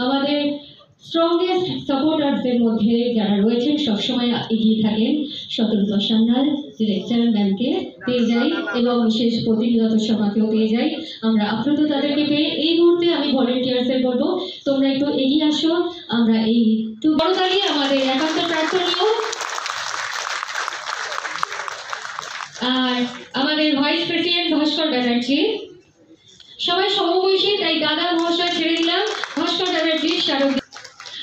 আমাদের স্ট্রংগেস্ট সাপোর্টারদের মধ্যে যারা রয়েছেন সবসময় এগিয়ে থাকেন স্বতন্ত্র সান্যাল ডিরেক্টর ম্যামকে পেয়ে যাই এবং বিশেষ প্রতিনিয়ত সভাকেও পেয়ে যাই। আমরা আপ্লুত তাদেরকে পেয়ে এই মুহূর্তে আমি ভলেন্টিয়ার্সদের বলবো তোমরা একটু এগিয়ে আসো। আমরা এই বড়তালি আমাদের একান্ত প্রার্থনীয়। আর আমাদের ভাইস প্রেসিডেন্ট ভাস্কর ব্যানার্জি, সবাই সমবয়সী তাই দাদা মহাশয় ছেড়ে দিলাম, ভাস্কর ব্যানার্জি স্মারক।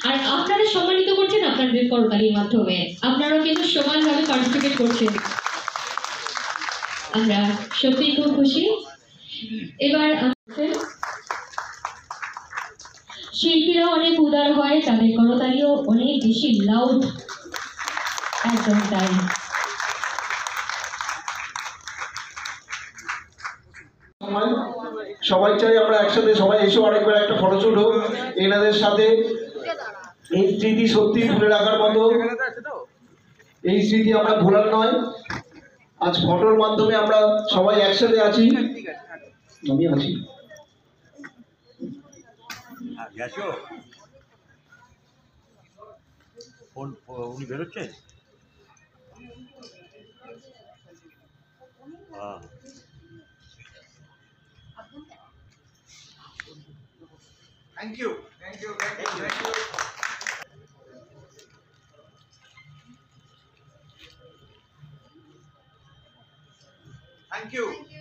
আর আপনারা সম্মানিত করছেন আপনাদের করতালির মাধ্যমে, আপনারাও কিন্তু সমানভাবে পার্টিসিপেট করছেন, আমরা সত্যিই খুব খুশি। এবার শিল্পীরা অনেক উদার হয়, তাদের করতালিও অনেক বেশি লাউড। একদম তাই। সবাই চাই আমরা একসাথে সবাই এসো আরেকবার একটা ফটোশুট হোক এনাদের সাথে। এই স্মৃতি সত্যি ভুলে রাখার মতো, এই স্মৃতি আমরা ভোলার নয়। আজ ফটোর মাধ্যমে আমরা সবাই একসাথে আছি, আমি আছি। উনি বেরোচ্ছে। Thank you. Thank you. Thank you. Thank you. Thank you.